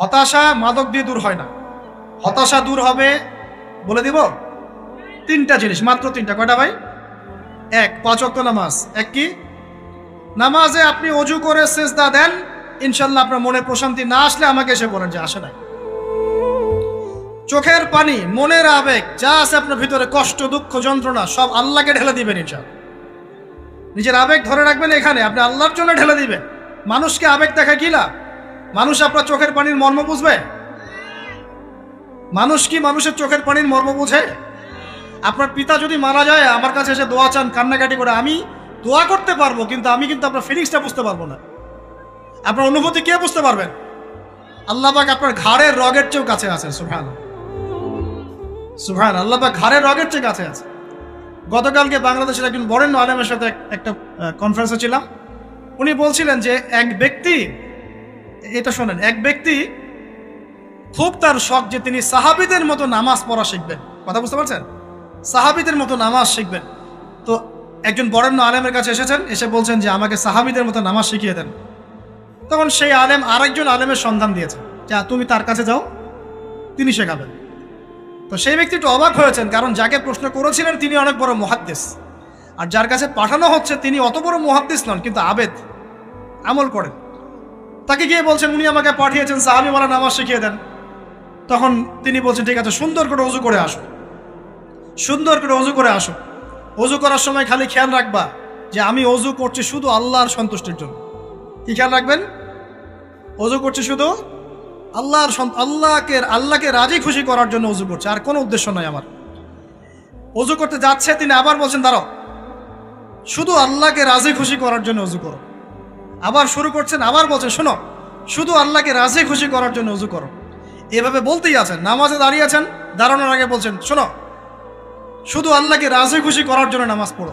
হতাশা মাদক দিয়ে দূর হয় না। হতাশা দূর হবে, বলে দিব, তিনটা জিনিস, মাত্র তিনটা। কয়টা ভাই? এক, 5 ওয়াক্ত নামাজ। এক কি? নামাজে আপনি অজু করে সেজদা দেন, ইনশাল্লাহ আপনার মনে প্রশান্তি না আসলে আমাকে এসে বলেন যে আসে নাই। চোখের পানি, মনের আবেগ যা আছে আপনার ভিতরে, কষ্ট, দুঃখ, যন্ত্রণা, সব আল্লাহকে ঢেলে দিবেন ইনশাল্লাহ। নিজের আবেগ ধরে রাখবেন এখানে, আপনি আল্লাহর জন্য ঢেলে দিবেন। মানুষকে আবেগ দেখা কি লাভ? মানুষ আপনার চোখের পানির মর্ম বুঝবে? মানুষ কি মানুষের চোখের পানির মর্ম বুঝে? আপনার পিতা যদি মারা যায়, আমার কাছে এসে দোয়া চান কান্নাকাটি করে, আমি দোয়া করতে পারবো, কিন্তু আমি কিন্তু আপনার ফিলিংসটা বুঝতে পারবো না। আপনার অনুভূতি কে বুঝতে পারবেন? আল্লাহ পাক আপনার ঘাড়ের রগের চেয়েও কাছে আছে। সুবহানাল্লাহ, সুবহানাল্লাহ, আল্লাহ পাক ঘাড়ের রগের চেয়ে কাছে আছে। গতকালকে বাংলাদেশের একজন বরেণ্য আলেমের সাথে একটা কনফারেন্সে ছিলাম। উনি বলছিলেন যে এক ব্যক্তি, এটা শোনেন, এক ব্যক্তি খুব তার শখ যে তিনি সাহাবীদের মতো নামাজ পড়া শিখবেন। কথা বুঝতে পারছেন? সাহাবীদের মতো নামাজ শিখবেন। তো একজন বরেণ্য আলেমের কাছে এসেছেন, এসে বলছেন যে আমাকে সাহাবীদের মতো নামাজ শিখিয়ে দেন। তখন সেই আলেম আরেকজন আলেমের সন্ধান দিয়েছেন, যা তুমি তার কাছে যাও, তিনি শেখাবেন। তো সেই ব্যক্তি একটু অবাক হয়েছেন, কারণ যাকে প্রশ্ন করেছিলেন তিনি অনেক বড় মুহাদ্দিস, আর যার কাছে পাঠানো হচ্ছে তিনি অত বড় মুহাদ্দিস নন, কিন্তু আবেদ, আমল করেন। তাকে গিয়ে বলছেন উনি আমাকে পাঠিয়েছেন সাহাবীওয়ালা নামাজ শিখিয়ে দেন। তখন তিনি বলছেন ঠিক আছে, সুন্দর করে ওযু করে আসো, সুন্দর করে ওযু করে আসো। ওযু করার সময় খালি খেয়াল রাখবা যে আমি ওযু করছি শুধু আল্লাহর সন্তুষ্টির জন্য। কি খেয়াল রাখবেন? ওযু করছি শুধু আল্লাহকে রাজি খুশি করার জন্য ওযু করছে, আর কোনো উদ্দেশ্য নয় আমার। ওযু করতে যাচ্ছে, তিনি আবার বলছেন দাঁড়াও, শুধু আল্লাহকে রাজি খুশি করার জন্য ওযু করো। আবার শুরু করছেন, আবার বলছেন শোনো, শুধু আল্লাহকে রাজি খুশি করার জন্য ওযু করো। এভাবে বলতেই আছেন, নামাজে দাঁড়িয়ে আছেন, দাঁড়ানোর আগে বলছেন শোনো, শুধু আল্লাহকে রাজি খুশি করার জন্য নামাজ পড়ো।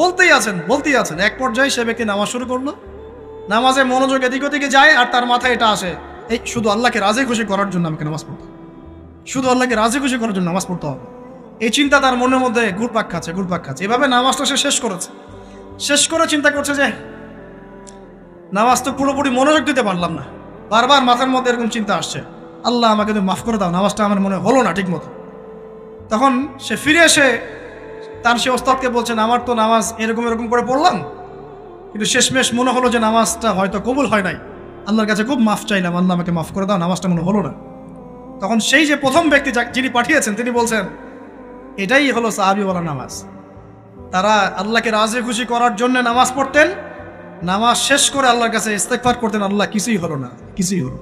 বলতেই আছেন। এক পর্যায়ে সে ব্যক্তি নামাজ শুরু করলো, নামাজে মনোযোগ এদিক ওদিকে যায়, আর তার মাথায় এটা আসে, এই শুধু আল্লাহকে রাজি খুশি করার জন্য আমাকে নামাজ পড়তে হবে, শুধু আল্লাহকে রাজি খুশি করার জন্য নামাজ পড়তে হবে। এই চিন্তা তার মনের মধ্যে ঘুরপাক খাচ্ছে। এভাবে নামাজটা সে শেষ করেছে। শেষ করে চিন্তা করছে যে নামাজ তো পুরোপুরি মনোযোগ দিতে পারলাম না, বারবার মাথার মধ্যে এরকম চিন্তা আসছে, আল্লাহ আমাকে তুমি মাফ করে দাও, নামাজটা আমার মনে হলো না ঠিক মতো। তখন সে ফিরে এসে তার সে ওস্তাদকে বলছেন আমার তো নামাজ এরকম করে পড়লাম, কিন্তু শেষমেশ মনে হলো যে নামাজটা হয়তো কবুল হয় নাই, আল্লাহর কাছে খুব মাফ চাইলাম, আল্লাহ আমাকে মাফ করে দাও, নামাজটা মনে হলো না। তখন সেই যে প্রথম ব্যক্তি যিনি পাঠিয়েছেন তিনি বলছেন এটাই হলো সাহাবীওয়ালা নামাজ। তারা আল্লাহকে রাজি খুশি করার জন্য নামাজ পড়তেন, নামাজ শেষ করে আল্লাহর কাছে ইস্তেগফার করতেন, আল্লাহ কিছুই হলো না, কিছুই হলো।